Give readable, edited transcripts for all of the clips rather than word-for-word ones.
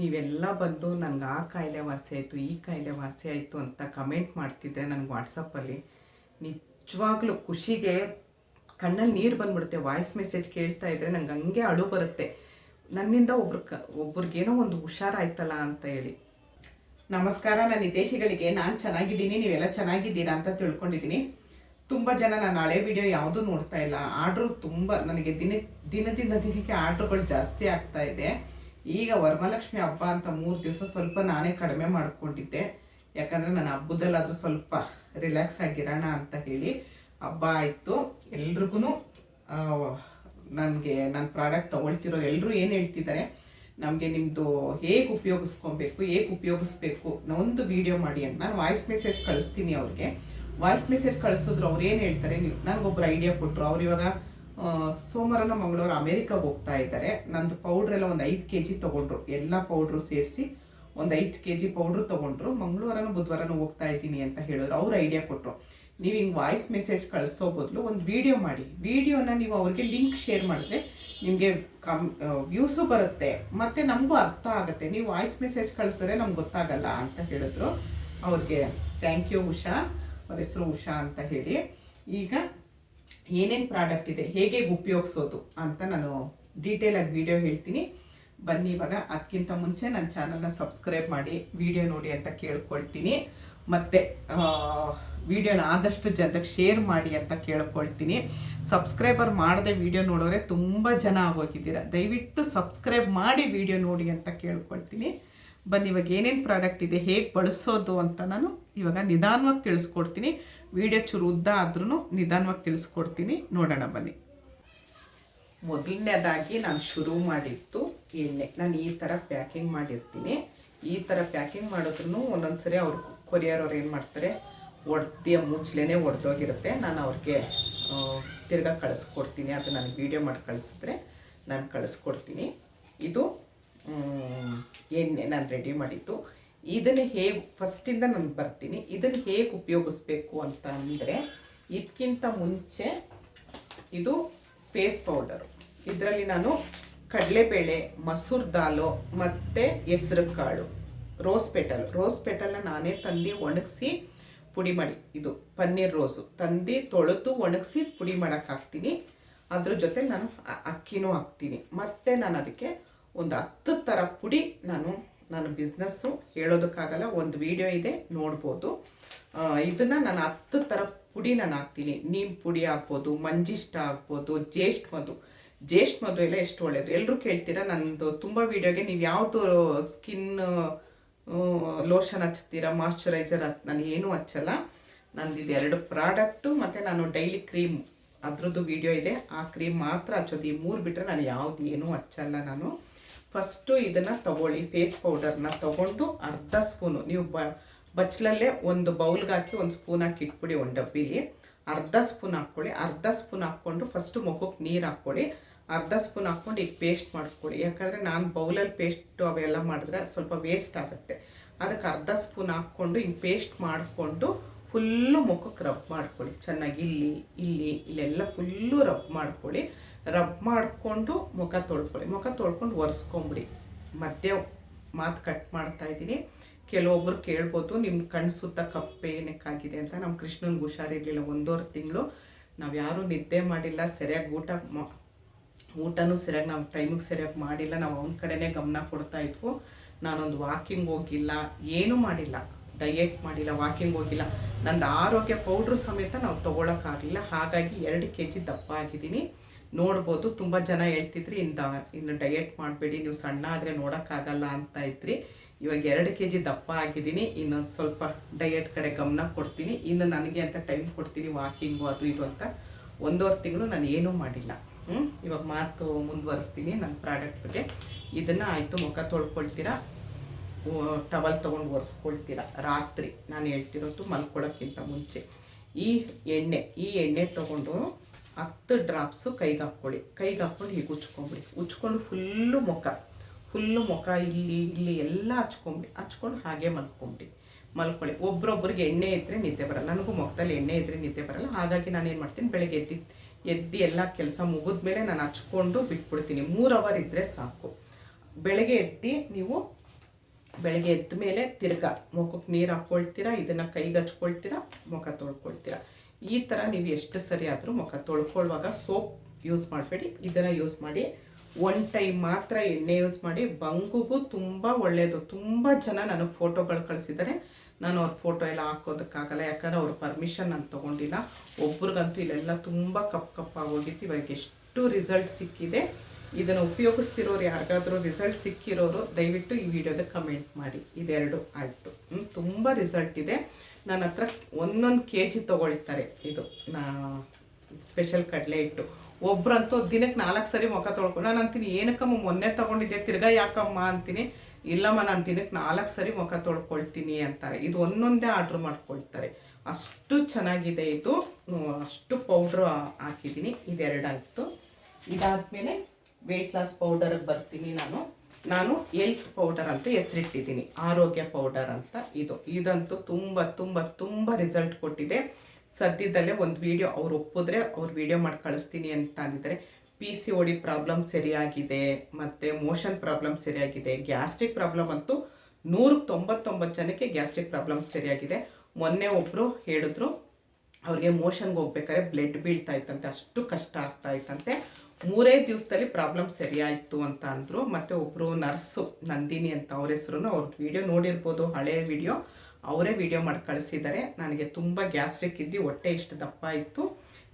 ನೀವೆಲ್ಲ ಬಂದು ನನಗೆ ಆ ಕಾಯಿಲೆ ವಾಸಿ ಆಯಿತು, ಈ ಕಾಯಿಲೆ ವಾಸಿ ಆಯಿತು ಅಂತ ಕಮೆಂಟ್ ಮಾಡ್ತಿದ್ದೆ ನನಗೆ ವಾಟ್ಸಪ್ಪಲ್ಲಿ. ನಿಜವಾಗ್ಲೂ ಖುಷಿಗೆ ಕಣ್ಣಲ್ಲಿ ನೀರು ಬಂದ್ಬಿಡುತ್ತೆ. ವಾಯ್ಸ್ ಮೆಸೇಜ್ ಕೇಳ್ತಾ ಇದ್ದರೆ ನಂಗೆ ಹಂಗೆ ಅಳು ಬರುತ್ತೆ. ನನ್ನಿಂದ ಒಬ್ರಿಗೇನೋ ಒಂದು ಹುಷಾರಾಯ್ತಲ್ಲ ಅಂತ ಹೇಳಿ. ನಮಸ್ಕಾರ, ನನ್ನ ಹಿತೈಷಿಗಳಿಗೆ. ನಾನು ಚೆನ್ನಾಗಿದ್ದೀನಿ, ನೀವೆಲ್ಲ ಚೆನ್ನಾಗಿದ್ದೀರಾ ಅಂತ ತಿಳ್ಕೊಂಡಿದ್ದೀನಿ. ತುಂಬ ಜನ ನಾನು ಹಳೆ ವಿಡಿಯೋ ಯಾವುದೂ ನೋಡ್ತಾ ಇಲ್ಲ. ಆರ್ಡ್ರು ತುಂಬ ನನಗೆ ದಿನಕ್ಕೆ ಆರ್ಡ್ರುಗಳು ಜಾಸ್ತಿ ಆಗ್ತಾ ಇದೆ. ಈಗ ವರಮಹಾಲಕ್ಷ್ಮಿ ಹಬ್ಬ ಅಂತ 3 ದಿವಸ ಸ್ವಲ್ಪ ನಾನೇ ಕಡಿಮೆ ಮಾಡ್ಕೊಂಡಿದ್ದೆ. ಯಾಕಂದರೆ ನಾನು ಹಬ್ಬದಲ್ಲಾದರೂ ಸ್ವಲ್ಪ ರಿಲ್ಯಾಕ್ಸ್ ಆಗಿರೋಣ ಅಂತ ಹೇಳಿ. ಹಬ್ಬ ಆಯಿತು. ಎಲ್ರಿಗೂ ನನಗೆ ನನ್ನ ಪ್ರಾಡಕ್ಟ್ ತೊಗೊಳ್ತಿರೋ ಎಲ್ಲರೂ ಏನು ಹೇಳ್ತಿದ್ದಾರೆ, ನಮಗೆ ನಿಮ್ಮದು ಹೇಗೆ ಉಪಯೋಗಿಸ್ಬೇಕು ಒಂದು ವೀಡಿಯೋ ಮಾಡಿ ಅಂತ. ನಾನು ವಾಯ್ಸ್ ಮೆಸೇಜ್ ಕಳಿಸ್ತೀನಿ ಅವ್ರಿಗೆ. ವಾಯ್ಸ್ ಮೆಸೇಜ್ ಕಳಿಸಿದ್ರು ಅವ್ರು ಏನು ಹೇಳ್ತಾರೆ, ನೀವು ನನಗೊಬ್ಬರು ಐಡಿಯಾ ಕೊಟ್ಟರು. ಅವ್ರು ಇವಾಗ ಸೋಮವಾರನ ಮಂಗಳವಾರ ಅಮೇರಿಕಾಗೆ ಹೋಗ್ತಾ ಇದ್ದಾರೆ. ನಂದು ಪೌಡ್ರೆಲ್ಲ ಒಂದು 5 kg ತೊಗೊಂಡ್ರು. ಎಲ್ಲ ಪೌಡ್ರು ಸೇರಿಸಿ ಒಂದು 5 kg ಪೌಡ್ರು ತೊಗೊಂಡ್ರು. ಮಂಗಳವಾರನೂ ಬುಧವಾರನೂ ಹೋಗ್ತಾ ಇದ್ದೀನಿ ಅಂತ ಹೇಳಿದ್ರು. ಅವ್ರು ಐಡಿಯಾ ಕೊಟ್ಟರು, ನೀವು ಹಿಂಗೆ ವಾಯ್ಸ್ ಮೆಸೇಜ್ ಕಳಿಸೋ ಬದಲು ಒಂದು ವೀಡಿಯೋ ಮಾಡಿ. ವೀಡಿಯೋನ ನೀವು ಅವ್ರಿಗೆ ಲಿಂಕ್ ಶೇರ್ ಮಾಡಿದ್ರೆ ನಿಮಗೆ ವ್ಯೂಸು ಬರುತ್ತೆ ಮತ್ತು ನಮಗೂ ಅರ್ಥ ಆಗುತ್ತೆ. ನೀವು ವಾಯ್ಸ್ ಮೆಸೇಜ್ ಕಳಿಸಿದ್ರೆ ನಮ್ಗೆ ಗೊತ್ತಾಗಲ್ಲ ಅಂತ ಹೇಳಿದ್ರು. ಅವ್ರಿಗೆ ಥ್ಯಾಂಕ್ ಯು ಉಷಾ. ಅವ್ರ ಹೆಸರು ಉಷಾ ಅಂತ ಹೇಳಿ. ಈಗ ಏನೇನು ಪ್ರಾಡಕ್ಟ್ ಇದೆ, ಹೇಗೆ ಉಪಯೋಗಿಸೋದು ಅಂತ ನಾನು ಡೀಟೇಲಾಗಿ ವಿಡಿಯೋ ಹೇಳ್ತೀನಿ. ಬನ್ನಿ. ಇವಾಗ ಅದಕ್ಕಿಂತ ಮುಂಚೆ ನನ್ನ ಚಾನಲ್ನ ಸಬ್ಸ್ಕ್ರೈಬ್ ಮಾಡಿ ವಿಡಿಯೋ ನೋಡಿ ಅಂತ ಕೇಳ್ಕೊಳ್ತೀನಿ. ಮತ್ತು ವಿಡಿಯೋನ ಆದಷ್ಟು ಜನರಿಗೆ ಶೇರ್ ಮಾಡಿ ಅಂತ ಕೇಳ್ಕೊಳ್ತೀನಿ. ಸಬ್ಸ್ಕ್ರೈಬರ್ ಮಾಡದೆ ವಿಡಿಯೋ ನೋಡೋರೆ ತುಂಬ ಜನ ಆಗೋಗಿದ್ದೀರ. ದಯವಿಟ್ಟು ಸಬ್ಸ್ಕ್ರೈಬ್ ಮಾಡಿ ವಿಡಿಯೋ ನೋಡಿ ಅಂತ ಕೇಳ್ಕೊಳ್ತೀನಿ. ಬನ್ನಿ, ಇವಾಗ ಏನೇನು ಪ್ರಾಡಕ್ಟ್ ಇದೆ, ಹೇಗೆ ಬಳಸೋದು ಅಂತ ನಾನು ಇವಾಗ ನಿಧಾನವಾಗಿ ತಿಳಿಸ್ಕೊಡ್ತೀನಿ. ವಿಡಿಯೋ ಚೂರು ಉದ್ದ ಆದ್ರೂ ನಿಧಾನವಾಗಿ ತಿಳಿಸ್ಕೊಡ್ತೀನಿ. ನೋಡೋಣ ಬನ್ನಿ. ಮೊದಲನೇದಾಗಿ ನಾನು ಶುರು ಮಾಡಿದ್ದು ಎಣ್ಣೆ. ನಾನು ಈ ಥರ ಪ್ಯಾಕಿಂಗ್ ಮಾಡಿರ್ತೀನಿ. ಈ ಥರ ಪ್ಯಾಕಿಂಗ್ ಮಾಡಿದ್ರೂ ಒಂದೊಂದ್ಸರಿ ಅವ್ರು ಕೊರಿಯರ್ ಅವ್ರು ಏನು ಮಾಡ್ತಾರೆ, ಮುಚ್ಚಲೇನೆ ಒಡೆದೋಗಿರುತ್ತೆ. ನಾನು ಅವ್ರಿಗೆ ತಿರ್ಗಾ ಕಳಿಸ್ಕೊಡ್ತೀನಿ. ಅದು ನನಗೆ ವೀಡಿಯೋ ಮಾಡಿ ಕಳಿಸಿದ್ರೆ ನಾನು ಕಳಿಸ್ಕೊಡ್ತೀನಿ. ಇದು ಎಣ್ಣೆ ನಾನು ರೆಡಿ ಮಾಡಿದ್ದು. ಇದನ್ನು ಹೇಗೆ ಫಸ್ಟಿಂದ ನಾನು ಬರ್ತೀನಿ. ಇದನ್ನು ಹೇಗೆ ಉಪಯೋಗಿಸ್ಬೇಕು ಅಂತ ಅಂದರೆ, ಇದಕ್ಕಿಂತ ಮುಂಚೆ ಇದು ಫೇಸ್ ಪೌಡರು. ಇದರಲ್ಲಿ ನಾನು ಕಡಲೆಬೇಳೆ, ಮಸೂರ್ ದಾಲು ಮತ್ತು ಹೆಸ್ರು ಕಾಳು, ರೋಸ್ ಪೆಟಲ್ನ ನಾನೇ ತಂದು ಒಣಗಿಸಿ ಪುಡಿ ಮಾಡಿ, ಇದು ಪನ್ನೀರ್ ರೋಸು ತಂದು ತೊಳೆದು ಒಣಗಿಸಿ ಪುಡಿ ಮಾಡೋಕ್ಕಾಗ್ತೀನಿ. ಅದ್ರ ಜೊತೆ ನಾನು ಅಕ್ಕಿನೂ ಹಾಕ್ತೀನಿ. ಮತ್ತು ನಾನು ಅದಕ್ಕೆ ಒಂದು 10 ಥರ ಪುಡಿ ನಾನು ಬಿಸ್ನೆಸ್ಸು ಹೇಳೋದಕ್ಕಾಗಲ್ಲ, ಒಂದು ವಿಡಿಯೋ ಇದೆ ನೋಡ್ಬೋದು. ಇದನ್ನು ನಾನು 10 ಥರ ಪುಡಿ ನಾನು ಹಾಕ್ತೀನಿ. ನೀಮ್ ಪುಡಿ ಹಾಕ್ಬೋದು, ಮಂಜಿಷ್ಟ ಹಾಕ್ಬೋದು, ಜ್ಯೇಷ್ಠ ಮಧು ಎಲ್ಲ ಎಷ್ಟು ಒಳ್ಳೆಯದು. ಎಲ್ಲರೂ ಕೇಳ್ತೀರಾ ನನ್ನದು ತುಂಬ ವೀಡಿಯೋಗೆ ನೀವು ಯಾವುದು ಸ್ಕಿನ್ ಲೋಷನ್ ಹಚ್ತೀರಾ, ಮಾಯ್ಶ್ಚರೈಸರ್ ನಾನು ಏನೂ ಹಚ್ಚಲ್ಲ. ನಂದು ಇದು 2 ಪ್ರಾಡಕ್ಟು ಮತ್ತು ನಾನು ಡೈಲಿ ಕ್ರೀಮ್ ಅದ್ರದ್ದು ವೀಡಿಯೋ ಇದೆ. ಆ ಕ್ರೀಮ್ ಮಾತ್ರ ಹಚ್ಚೋದು. ಈ 3 ಬಿಟ್ಟರೆ ನಾನು ಯಾವುದು ಏನೂ ಹಚ್ಚಲ್ಲ. ನಾನು ಫಸ್ಟು ಇದನ್ನು ತೊಗೊಳ್ಳಿ. ಫೇಸ್ ಪೌಡರ್ನ ತೊಗೊಂಡು ಅರ್ಧ ಸ್ಪೂನು ನೀವು ಬಚ್ಚಲಲ್ಲೇ ಒಂದು ಬೌಲ್ಗೆ ಹಾಕಿ 1 ಸ್ಪೂನ್ ಹಾಕಿ ಇಟ್ಬಿಡಿ. ಒಂದು ಡಬ್ಬಿಲಿ ಅರ್ಧ ಸ್ಪೂನ್ ಹಾಕ್ಕೊಳ್ಳಿ. ಅರ್ಧ ಸ್ಪೂನ್ ಹಾಕ್ಕೊಂಡು ಫಸ್ಟು ಮುಖಕ್ಕೆ ನೀರು ಹಾಕ್ಕೊಳ್ಳಿ. ಅರ್ಧ ಸ್ಪೂನ್ ಹಾಕ್ಕೊಂಡು ಈಗ ಪೇಸ್ಟ್ ಮಾಡ್ಕೊಳ್ಳಿ. ಯಾಕಂದರೆ ನಾನು ಬೌಲಲ್ಲಿ ಪೇಸ್ಟು ಅವೆಲ್ಲ ಮಾಡಿದ್ರೆ ಸ್ವಲ್ಪ ವೇಸ್ಟ್ ಆಗುತ್ತೆ. ಅದಕ್ಕೆ ಅರ್ಧ ಸ್ಪೂನ್ ಹಾಕ್ಕೊಂಡು ಹಿಂಗೆ ಪೇಸ್ಟ್ ಮಾಡಿಕೊಂಡು ಫುಲ್ಲು ಮುಖಕ್ಕೆ ರಬ್ ಮಾಡ್ಕೊಳ್ಳಿ. ಚೆನ್ನಾಗಿ ಇಲ್ಲೆಲ್ಲ ಫುಲ್ಲು ರಬ್ ಮಾಡ್ಕೊಳ್ಳಿ. ರಬ್ ಮಾಡಿಕೊಂಡು ಮುಖ ತೊಳ್ಕೊಂಡು ಒರೆಸ್ಕೊಂಬಿಡಿ. ಮಧ್ಯೆ ಮಾತು ಕಟ್ ಮಾಡ್ತಾ ಇದ್ದೀನಿ. ಕೆಲವೊಬ್ಬರು ಕೇಳ್ಬೋದು, ನಿಮ್ಮ ಕಣ್ಣು ಸುತ್ತ ಕಪ್ಪೆ ಏನಕ್ಕಾಗಿದೆ ಅಂತ. ನಮ್ಮ ಕೃಷ್ಣನಿಗೆ ಹುಷಾರಿರಲಿಲ್ಲ 1.5 ತಿಂಗಳು. ನಾವು ಯಾರೂ ನಿದ್ದೆ ಮಾಡಿಲ್ಲ, ಸರಿಯಾಗಿ ಊಟನೂ ಸರಿಯಾಗಿ ನಾವು ಟೈಮಿಗೆ ಸರಿಯಾಗಿ ಮಾಡಿಲ್ಲ. ನಾವು ಅವನ ಕಡೆನೇ ಗಮನ ಕೊಡ್ತಾ ಇದ್ವು. ನಾನೊಂದು ವಾಕಿಂಗ್ ಹೋಗಿಲ್ಲ, ಏನೂ ಮಾಡಿಲ್ಲ, ಡಯೆಟ್ ಮಾಡಿಲ್ಲ, ವಾಕಿಂಗ್ ಹೋಗಿಲ್ಲ. ನಂದು ಆರೋಗ್ಯ ಪೌಡ್ರು ಸಮೇತ ನಾವು ತೊಗೊಳಕ್ಕಾಗಲಿಲ್ಲ. ಹಾಗಾಗಿ 2 kg ದಪ್ಪ ಆಗಿದ್ದೀನಿ. ನೋಡ್ಬೋದು. ತುಂಬ ಜನ ಹೇಳ್ತಿದ್ರಿ ಇನ್ನು ಡಯೆಟ್ ಮಾಡಬೇಡಿ, ನೀವು ಸಣ್ಣ ಆದರೆ ನೋಡೋಕ್ಕಾಗಲ್ಲ ಅಂತ ಇದ್ರಿ. ಇವಾಗ 2 kg ದಪ್ಪ ಆಗಿದ್ದೀನಿ. ಇನ್ನೊಂದು ಸ್ವಲ್ಪ ಡಯೆಟ್ ಕಡೆ ಗಮನ ಕೊಡ್ತೀನಿ. ಇನ್ನು ನನಗೆ ಅಂತ ಟೈಮ್ ಕೊಡ್ತೀನಿ, ವಾಕಿಂಗು ಅದು ಇದು ಅಂತ. 1.5 ತಿಂಗಳು ನಾನು ಏನೂ ಮಾಡಿಲ್ಲ. ಇವಾಗ ಮಾತು ಮುಂದುವರಿಸ್ತೀನಿ ನನ್ನ ಪ್ರಾಡಕ್ಟ್ ಬಗ್ಗೆ. ಇದನ್ನು ಆಯಿತು, ಮುಖ ತೊಳ್ಕೊಳ್ತೀರಾ, ಟವಲ್ ತೊಗೊಂಡು ಒರೆಸ್ಕೊಳ್ತೀರಾ ರಾತ್ರಿ. ನಾನು ಹೇಳ್ತಿರೋದು ಮಲ್ಕೊಳ್ಳೋಕ್ಕಿಂತ ಮುಂಚೆ. ಈ ಎಣ್ಣೆ ತೊಗೊಂಡು 10 ಡ್ರಾಪ್ಸು ಕೈಗೆ ಹಾಕ್ಕೊಂಡು ಹೀಗೆ ಉಚ್ಕೊಂಡು ಫುಲ್ಲು ಮುಖ ಇಲ್ಲಿ ಎಲ್ಲ ಹಚ್ಕೊಂಡು ಹಾಗೆ ಮಲ್ಕೊಳ್ಳಿ. ಒಬ್ರೊಬ್ರಿಗೆ ಎಣ್ಣೆ ಇದ್ದರೆ ನಿದ್ದೆ ಬರಲ್ಲ. ನನಗೂ ಮುಖದಲ್ಲಿ ಎಣ್ಣೆ ಇದ್ದರೆ ನಿದ್ದೆ ಬರಲ್ಲ. ಹಾಗಾಗಿ ನಾನೇನು ಮಾಡ್ತೀನಿ, ಬೆಳಗ್ಗೆ ಎದ್ದು ಎಲ್ಲ ಕೆಲಸ ಮುಗಿದ್ಮೇಲೆ ನಾನು ಹಚ್ಕೊಂಡು ಬಿಟ್ಬಿಡ್ತೀನಿ. 3 ಅವರ್ ಇದ್ದರೆ ಸಾಕು. ಬೆಳಗ್ಗೆ ಎದ್ದು ನೀವು ಬೆಳಗ್ಗೆ ಎದ್ದ ಮೇಲೆ ತಿರ್ಗಾ ಮುಖಕ್ಕೆ ನೀರು ಹಾಕ್ಕೊಳ್ತೀರಾ, ಇದನ್ನು ಕೈಗೆ ಹಚ್ಕೊಳ್ತೀರಾ, ಮುಖ ತೊಳ್ಕೊಳ್ತೀರಾ. ಈ ಥರ ನೀವು ಎಷ್ಟು ಸರಿ ಆದರೂ ಮುಖ ತೊಳ್ಕೊಳ್ಳುವಾಗ ಸೋಪ್ ಯೂಸ್ ಮಾಡಬೇಡಿ, ಇದನ್ನು ಯೂಸ್ ಮಾಡಿ. ಒನ್ ಟೈಮ್ ಮಾತ್ರ ಎಣ್ಣೆ ಯೂಸ್ ಮಾಡಿ. ಬಂಗುಗೂ ತುಂಬ ಒಳ್ಳೆಯದು. ತುಂಬ ಜನ ನನಗೆ ಫೋಟೋಗಳು ಕಳಿಸಿದ್ದಾರೆ. ನಾನು ಅವ್ರ ಫೋಟೋ ಎಲ್ಲ ಹಾಕೋದಕ್ಕಾಗಲ್ಲ, ಯಾಕಂದರೆ ಅವ್ರ ಪರ್ಮಿಷನ್ ನಾನು ತೊಗೊಂಡಿಲ್ಲ. ಒಬ್ರಿಗಂತೂ ಇಲ್ಲೆಲ್ಲ ತುಂಬ ಕಪ್ಪಾಗೋಗಿತ್ತು. ಇವಾಗ ಎಷ್ಟು ರಿಸಲ್ಟ್ ಸಿಕ್ಕಿದೆ. ಇದನ್ನು ಉಪಯೋಗಿಸ್ತಿರೋರು, ಯಾರಿಗಾದರೂ ರಿಸಲ್ಟ್ ಸಿಕ್ಕಿರೋರು ದಯವಿಟ್ಟು ಈ ವಿಡಿಯೋದ ಕಮೆಂಟ್ ಮಾಡಿ. ಇದೆರಡು ಆಯಿತು. ತುಂಬ ರಿಸಲ್ಟ್ ಇದೆ. ನನ್ನ ಹತ್ರ 1 kg ತೊಗೊಳ್ತಾರೆ. ಇದು ಸ್ಪೆಷಲ್ ಕಡಲೆ ಹಿಟ್ಟು. ಒಬ್ರಂತೂ ದಿನಕ್ಕೆ 4 ಸರಿ ಮುಖ ತೊಳ್ಕೊಂಡು, ನಾನು ಅಂತೀನಿ ಏನಕ್ಕಮ್ಮ ಮೊನ್ನೆ ತೊಗೊಂಡಿದ್ದೆ ತಿರ್ಗಾ ಯಾಕಮ್ಮ ಅಂತೀನಿ. ಇಲ್ಲಮ್ಮ ನಾನು ದಿನಕ್ಕೆ 4 ಸರಿ ಮುಖ ತೊಳ್ಕೊಳ್ತೀನಿ ಅಂತಾರೆ. ಇದು ಒಂದೊಂದೇ ಆರ್ಡ್ರ್ ಮಾಡ್ಕೊಳ್ತಾರೆ. ಅಷ್ಟು ಚೆನ್ನಾಗಿದೆ ಇದು. ಅಷ್ಟು ಪೌಡ್ರು ಹಾಕಿದ್ದೀನಿ. ಇದೆರಡಾಯಿತು. ಇದಾದಮೇಲೆ ವೆಯ್ಟ್ ಲಾಸ್ ಪೌಡರ್ಗೆ ಬರ್ತೀನಿ. ನಾನು ಎಲ್ತ್ ಪೌಡರ್ ಅಂತ ಹೆಸರಿಟ್ಟಿದ್ದೀನಿ, ಆರೋಗ್ಯ ಪೌಡರ್ ಅಂತ. ಇದಂತೂ ತುಂಬ ತುಂಬ ತುಂಬ ರಿಸಲ್ಟ್ ಕೊಟ್ಟಿದೆ. ಸದ್ಯದಲ್ಲೇ ಒಂದು ವಿಡಿಯೋ ಅವ್ರು ಒಪ್ಪಿದ್ರೆ ಅವ್ರು ವಿಡಿಯೋ ಮಾಡಿ ಕಳಿಸ್ತೀನಿ ಅಂತ ಅಂದಿದ್ದಾರೆ. PCOD ಪ್ರಾಬ್ಲಮ್ ಸರಿಯಾಗಿದೆ, ಮತ್ತು ಮೋಷನ್ ಪ್ರಾಬ್ಲಮ್ ಸರಿಯಾಗಿದೆ. ಗ್ಯಾಸ್ಟ್ರಿಕ್ ಪ್ರಾಬ್ಲಮ್ ಅಂತೂ 199 ಜನಕ್ಕೆ ಗ್ಯಾಸ್ಟ್ರಿಕ್ ಪ್ರಾಬ್ಲಮ್ ಸರಿಯಾಗಿದೆ. ಮೊನ್ನೆ ಒಬ್ಬರು ಹೇಳಿದ್ರು ಅವ್ರಿಗೆ ಮೋಷನ್ಗೆ ಹೋಗ್ಬೇಕಾದ್ರೆ ಬ್ಲಡ್ ಬೀಳ್ತಾ ಇತ್ತಂತೆ, ಅಷ್ಟು ಕಷ್ಟ ಆಗ್ತಾ ಇತ್ತಂತೆ. 3 ದಿವಸದಲ್ಲಿ ಪ್ರಾಬ್ಲಮ್ ಸರಿಯಾಯಿತು ಅಂತ ಅಂದರು. ಮತ್ತು ಒಬ್ಬರು ನರ್ಸು ನಂದಿನಿ ಅಂತ, ಅವ್ರ ಹೆಸರು, ಅವ್ರ ವಿಡಿಯೋ ನೋಡಿರ್ಬೋದು, ಹಳೆಯ ವಿಡಿಯೋ, ಅವರೇ ವಿಡಿಯೋ ಮಾಡಿ ಕಳಿಸಿದ್ದಾರೆ. ನನಗೆ ತುಂಬ ಗ್ಯಾಸ್ಟ್ರಿಕ್ ಇದ್ದು ಹೊಟ್ಟೆ ಇಷ್ಟು ದಪ್ಪ ಇತ್ತು,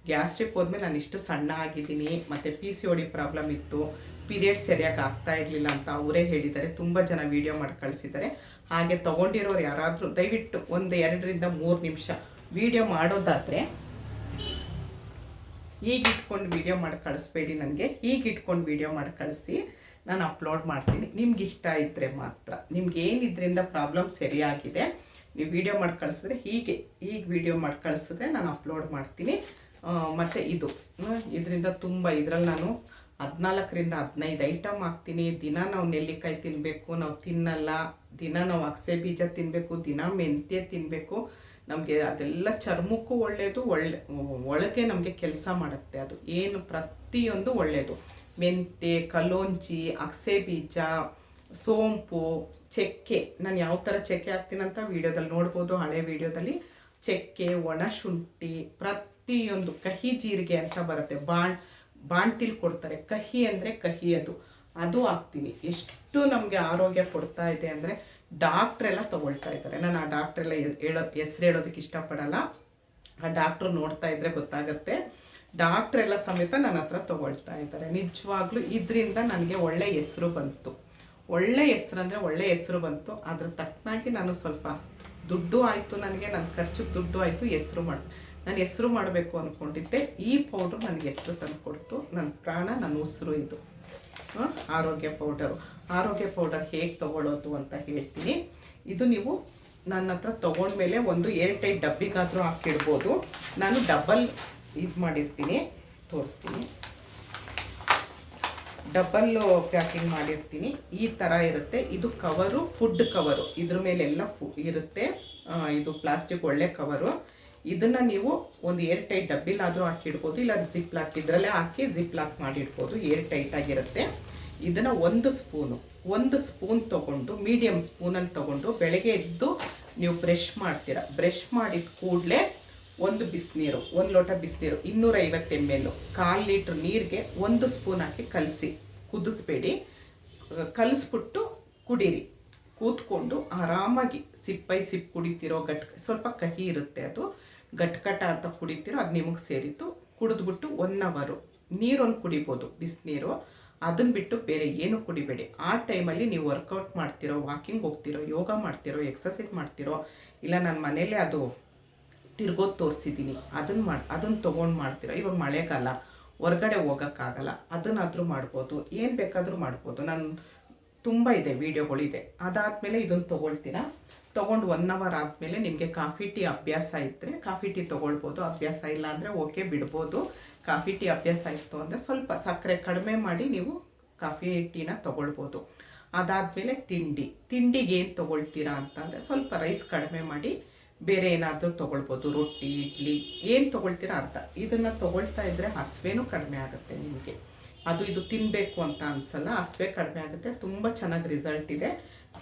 ಗ್ಯಾಸ್ಟ್ರಿಕ್ ಹೋದ್ಮೇಲೆ ನಾನು ಇಷ್ಟು ಸಣ್ಣ ಆಗಿದ್ದೀನಿ, ಮತ್ತು PCOD ಪ್ರಾಬ್ಲಮ್ ಇತ್ತು, ಪೀರಿಯಡ್ಸ್ ಸರಿಯಾಗಿ ಆಗ್ತಾ ಇರಲಿಲ್ಲ ಅಂತ ಅವರೇ ಹೇಳಿದ್ದಾರೆ. ತುಂಬ ಜನ ವಿಡಿಯೋ ಮಾಡಿ ಕಳಿಸಿದ್ದಾರೆ. ಹಾಗೆ ತೊಗೊಂಡಿರೋರು ಯಾರಾದರೂ ದಯವಿಟ್ಟು ಒಂದು 2 ರಿಂದ 3 ನಿಮಿಷ ವಿಡಿಯೋ ಮಾಡೋದಾದರೆ ಈಗ ಇಟ್ಕೊಂಡು ವಿಡಿಯೋ ಮಾಡಿ ಕಳಿಸ್ಬೇಡಿ ನನಗೆ. ಈಗ ಇಟ್ಕೊಂಡು ವಿಡಿಯೋ ಮಾಡಿ ಕಳಿಸಿ, ನಾನು ಅಪ್ಲೋಡ್ ಮಾಡ್ತೀನಿ. ನಿಮ್ಗೆ ಇಷ್ಟ ಇದ್ದರೆ ಮಾತ್ರ. ನಿಮ್ಗೆ ಏನಿದ್ರಿಂದ ಪ್ರಾಬ್ಲಮ್ ಸರಿಯಾಗಿದೆ ನೀವು ವಿಡಿಯೋ ಮಾಡಿ ಕಳಿಸಿದ್ರೆ, ಈಗ ವಿಡಿಯೋ ಮಾಡಿ ಕಳಿಸಿದ್ರೆ ನಾನು ಅಪ್ಲೋಡ್ ಮಾಡ್ತೀನಿ. ಮತ್ತು ಇದರಿಂದ ತುಂಬ, ಇದರಲ್ಲಿ ನಾನು 14 ರಿಂದ 15 ಐಟಮ್ ಹಾಕ್ತೀನಿ. ದಿನ ನಾವು ನೆಲ್ಲಿಕಾಯಿ ತಿನ್ನಬೇಕು, ನಾವು ತಿನ್ನಲ್ಲ. ದಿನ ನಾವು ಅಗಸೆ ಬೀಜ ತಿನ್ನಬೇಕು, ದಿನ ಮೆಂತ್ಯ ತಿನ್ನಬೇಕು. ನಮಗೆ ಅದೆಲ್ಲ ಚರ್ಮಕ್ಕೂ ಒಳ್ಳೆಯದು, ಒಳಗೆ ನಮಗೆ ಕೆಲಸ ಮಾಡುತ್ತೆ. ಅದು ಏನು ಪ್ರತಿಯೊಂದು ಒಳ್ಳೆಯದು. ಮೆಂತ್ಯ, ಕಲೋಂಜಿ, ಅಗಸೆ ಬೀಜ, ಸೋಂಪು, ಚಕ್ಕೆ. ನಾನು ಯಾವ ಥರ ಚಕ್ಕೆ ಹಾಕ್ತೀನಂತ ವೀಡಿಯೋದಲ್ಲಿ ನೋಡ್ಬೋದು, ಹಳೆ ವೀಡಿಯೋದಲ್ಲಿ. ಚಕ್ಕೆ, ಒಣ ಶುಂಠಿ, ಪ್ರತಿಯೊಂದು, ಕಹಿ ಜೀರಿಗೆ ಅಂತ ಬರುತ್ತೆ, ಬಾಂಟಿಲ್ ಕೊಡ್ತಾರೆ. ಕಹಿ ಅಂದರೆ ಕಹಿ, ಅದು ಹಾಕ್ತೀನಿ. ಎಷ್ಟು ನಮಗೆ ಆರೋಗ್ಯ ಕೊಡ್ತಾ ಇದೆ ಅಂದರೆ ಡಾಕ್ಟ್ರೆಲ್ಲ ತೊಗೊಳ್ತಾ ಇದ್ದಾರೆ. ನಾನು ಆ ಡಾಕ್ಟ್ರೆಲ್ಲ ಹೆಸ್ರು ಹೇಳೋದಕ್ಕೆ ಇಷ್ಟಪಡಲ್ಲ. ಆ ಡಾಕ್ಟ್ರು ನೋಡ್ತಾ ಇದ್ದರೆ ಗೊತ್ತಾಗುತ್ತೆ. ಡಾಕ್ಟ್ರೆಲ್ಲ ಸಮೇತ ನನ್ನ ಹತ್ರ ತೊಗೊಳ್ತಾ ಇದ್ದಾರೆ. ನಿಜವಾಗ್ಲೂ ಇದರಿಂದ ನನಗೆ ಒಳ್ಳೆ ಹೆಸರು ಬಂತು. ಒಳ್ಳೆ ಹೆಸ್ರು ಅಂದರೆ ಒಳ್ಳೆ ಹೆಸರು ಬಂತು. ಅದ್ರ ತಕ್ಕನಾಗಿ ನಾನು ಸ್ವಲ್ಪ ದುಡ್ಡು ಆಯಿತು, ನನಗೆ ನನ್ನ ಖರ್ಚಿಗೆ ದುಡ್ಡು ಆಯಿತು, ನಾನು ಹೆಸರು ಮಾಡಬೇಕು ಅಂದ್ಕೊಂಡಿದ್ದೆ. ಈ ಪೌಡ್ರು ನನಗೆ ಹೆಸರು ತಂದು ಕೊಡ್ತು. ನನ್ನ ಪ್ರಾಣ, ನನ್ನ ಉಸಿರು ಇದು ಆರೋಗ್ಯ ಪೌಡರು. ಆರೋಗ್ಯ ಪೌಡರ್ ಹೇಗೆ ತೊಗೊಳ್ಳೋದು ಅಂತ ಹೇಳ್ತೀನಿ. ಇದು ನೀವು ನನ್ನ ಹತ್ರ ತೊಗೊಂಡ್ಮೇಲೆ ಒಂದು ಏರ್ಟೈಟ್ ಡಬ್ಬಿಗಾದರೂ ಹಾಕಿಡ್ಬೋದು. ನಾನು ಡಬಲ್ ಮಾಡಿರ್ತೀನಿ, ತೋರಿಸ್ತೀನಿ. ಡಬಲ್ ಪ್ಯಾಕಿಂಗ್ ಮಾಡಿರ್ತೀನಿ. ಈ ಥರ ಇರುತ್ತೆ. ಇದು ಕವರು, ಫುಡ್ ಕವರು. ಇದ್ರ ಮೇಲೆಲ್ಲ ಇರುತ್ತೆ. ಇದು ಪ್ಲಾಸ್ಟಿಕ್ ಒಳ್ಳೆ ಕವರು. ಇದನ್ನು ನೀವು ಒಂದು ಏರ್ ಟೈಟ್ ಡಬ್ಬಿಲಾದರೂ ಹಾಕಿಡ್ಬೋದು, ಇಲ್ಲ ಜಿಪ್ ಲಾಕ್, ಇದರಲ್ಲೇ ಹಾಕಿ ಜಿಪ್ ಲಾಕ್ ಮಾಡಿಡ್ಬೋದು. ಏರ್ ಟೈಟ್ ಆಗಿರುತ್ತೆ. ಇದನ್ನು 1 ಸ್ಪೂನ್ ತೊಗೊಂಡು, ಮೀಡಿಯಮ್ ಸ್ಪೂನಲ್ಲಿ ತೊಗೊಂಡು ಬೆಳಗ್ಗೆ ಎದ್ದು ನೀವು ಬ್ರಷ್ ಮಾಡ್ತೀರಾ. ಬ್ರಷ್ ಮಾಡಿದ ಕೂಡಲೇ 1 ಲೋಟ ಬಿಸಿನೀರು, 250 ml, 1/4 ಲೀಟ್ರ್ ನೀರಿಗೆ 1 ಸ್ಪೂನ್ ಹಾಕಿ ಕುದಿಸ್ಬೇಡಿ. ಕಲಿಸ್ಬಿಟ್ಟು ಕುಡೀರಿ. ಕೂತ್ಕೊಂಡು ಆರಾಮಾಗಿ ಸಿಪ್ ಬೈ ಸಿಪ್ ಕುಡಿತಿರೋ, ಸ್ವಲ್ಪ ಕಹಿ ಇರುತ್ತೆ, ಅದು ಗಟ್ಕಟ ಅಂತ ಕುಡಿತೀರೋ ಅದು ನಿಮಗೆ ಸೇರಿತು. ಕುಡಿದ್ಬಿಟ್ಟು 1 ಅವರ್ ನೀರೊಂದು ಕುಡಿಬೋದು, ಬಿಸಿನೀರು. ಅದನ್ನು ಬಿಟ್ಟು ಬೇರೆ ಏನು ಕುಡಿಬೇಡಿ. ಆ ಟೈಮಲ್ಲಿ ನೀವು ವರ್ಕೌಟ್ ಮಾಡ್ತಿರೋ, ವಾಕಿಂಗ್ ಹೋಗ್ತಿರೋ, ಯೋಗ ಮಾಡ್ತಿರೋ, ಎಕ್ಸಸೈಸ್ ಮಾಡ್ತಿರೋ, ಇಲ್ಲ ನಾನು ಮನೇಲೇ ಅದು ತಿರ್ಗೋದು ತೋರಿಸಿದ್ದೀನಿ, ಅದನ್ನು ತೊಗೊಂಡು ಮಾಡ್ತಿರೋ. ಇವಾಗ ಮಳೆಗಾಲ, ಹೊರಗಡೆ ಹೋಗೋಕ್ಕಾಗಲ್ಲ, ಅದನ್ನಾದರೂ ಮಾಡ್ಬೋದು, ಏನು ಬೇಕಾದರೂ ಮಾಡ್ಬೋದು. ನಾನು ತುಂಬ ಇದೆ, ವೀಡಿಯೋಗಳಿದೆ. ಅದಾದಮೇಲೆ ಇದನ್ನು ತೊಗೊಳ್ತೀರಾ. ತೊಗೊಂಡು 1 ಅವರ್ ಆದಮೇಲೆ ನಿಮಗೆ ಕಾಫಿ ಟೀ ಅಭ್ಯಾಸ ಇದ್ದರೆ ಕಾಫಿ ಟೀ ತೊಗೊಳ್ಬೋದು. ಅಭ್ಯಾಸ ಇಲ್ಲ ಅಂದರೆ ಓಕೆ, ಬಿಡ್ಬೋದು. ಕಾಫಿ ಟೀ ಅಭ್ಯಾಸ ಇತ್ತು ಅಂದರೆ ಸ್ವಲ್ಪ ಸಕ್ಕರೆ ಕಡಿಮೆ ಮಾಡಿ ನೀವು ಕಾಫಿ ಟೀನ ತೊಗೊಳ್ಬೋದು. ಅದಾದಮೇಲೆ ತಿಂಡಿಗೆ ಏನು ತೊಗೊಳ್ತೀರಾ ಅಂತಂದರೆ ಸ್ವಲ್ಪ ರೈಸ್ ಕಡಿಮೆ ಮಾಡಿ ಬೇರೆ ಏನಾದರೂ ತೊಗೊಳ್ಬೋದು. ರೊಟ್ಟಿ, ಇಡ್ಲಿ, ಏನು ತೊಗೊಳ್ತೀರಾ ಅರ್ಧ. ಇದನ್ನು ತೊಗೊಳ್ತಾ ಇದ್ದರೆ ಹಸಿವೆನೂ ಕಡಿಮೆ ಆಗುತ್ತೆ ನಿಮಗೆ. ಇದು ತಿನ್ನಬೇಕು ಅಂತ ಅನಿಸಲ್ಲ, ಹಸಿವೆ ಕಡಿಮೆ ಆಗುತ್ತೆ. ತುಂಬ ಚೆನ್ನಾಗಿ ರಿಸಲ್ಟ್ ಇದೆ.